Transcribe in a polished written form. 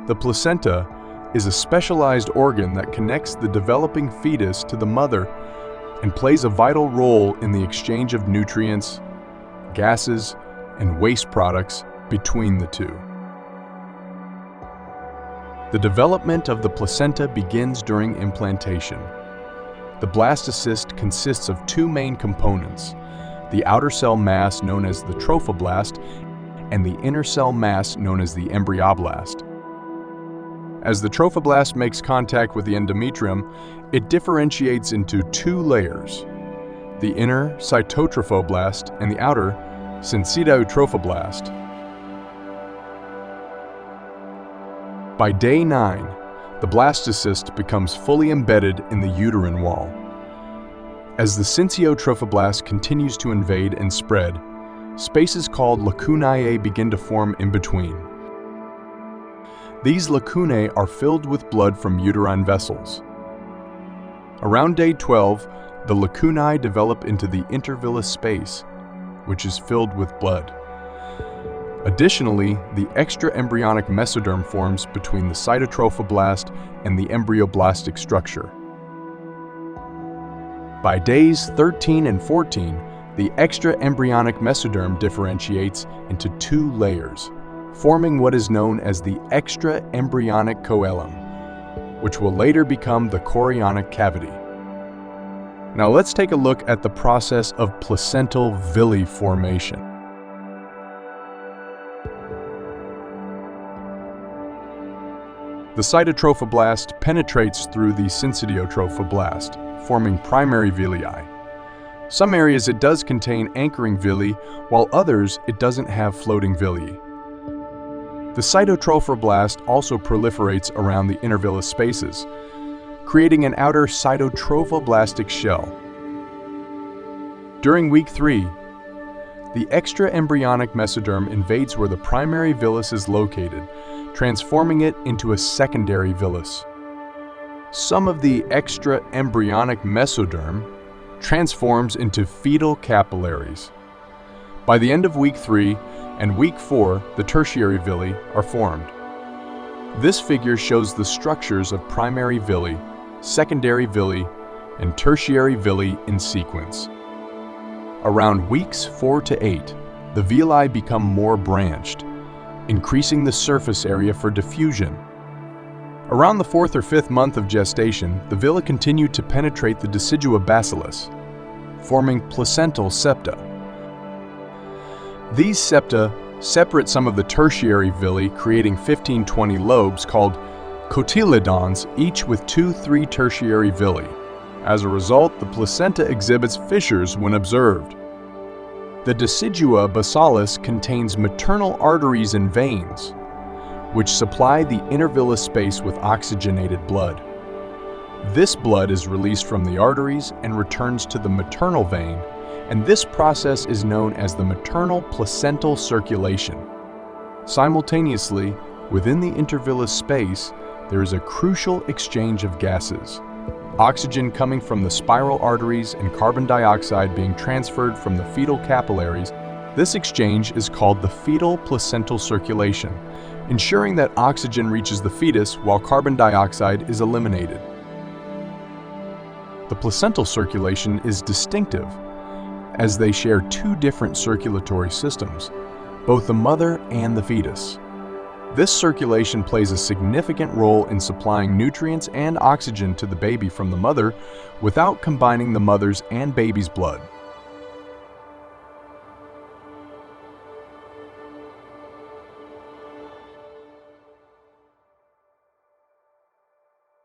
The placenta is a specialized organ that connects the developing fetus to the mother and plays a vital role in the exchange of nutrients, gases, and waste products between the two. The development of the placenta begins during implantation. The blastocyst consists of two main components, the outer cell mass known as the trophoblast and the inner cell mass known as the embryoblast. As the trophoblast makes contact with the endometrium, it differentiates into two layers, the inner cytotrophoblast and the outer syncytotrophoblast. By day 9, the blastocyst becomes fully embedded in the uterine wall. As the syncytotrophoblast continues to invade and spread, spaces called lacunae begin to form in between. These lacunae are filled with blood from uterine vessels. Around day 12, the lacunae develop into the intervillous space, which is filled with blood. Additionally, the extraembryonic mesoderm forms between the cytotrophoblast and the embryoblastic structure. By days 13 and 14, the extraembryonic mesoderm differentiates into two layers, forming what is known as the extraembryonic coelom, which will later become the chorionic cavity. Now let's take a look at the process of placental villi formation. The cytotrophoblast penetrates through the syncytotrophoblast, forming primary villi. Some areas it does contain anchoring villi, while others it doesn't have floating villi. The cytotrophoblast also proliferates around the intervillous spaces, creating an outer cytotrophoblastic shell. During week 3, the extraembryonic mesoderm invades where the primary villus is located, transforming it into a secondary villus. Some of the extraembryonic mesoderm transforms into fetal capillaries. By the end of week 3 and week 4, the tertiary villi are formed. This figure shows the structures of primary villi, secondary villi, and tertiary villi in sequence. Around weeks 4 to 8, the villi become more branched, increasing the surface area for diffusion. Around the 4th or 5th month of gestation, the villi continue to penetrate the decidua bacillus, forming placental septa. These septa separate some of the tertiary villi, creating 15-20 lobes called cotyledons, each with 2-3 tertiary villi. As a result, the placenta exhibits fissures when observed. The decidua bacillus contains maternal arteries and veins, which supply the intervillous space with oxygenated blood. This blood is released from the arteries and returns to the maternal vein, and this process is known as the maternal placental circulation. Simultaneously, within the intervillous space, there is a crucial exchange of gases. Oxygen coming from the spiral arteries and carbon dioxide being transferred from the fetal capillaries. This exchange is called the fetal placental circulation, ensuring that oxygen reaches the fetus while carbon dioxide is eliminated. The placental circulation is distinctive, as they share two different circulatory systems, both the mother and the fetus. This circulation plays a significant role in supplying nutrients and oxygen to the baby from the mother without combining the mother's and baby's blood.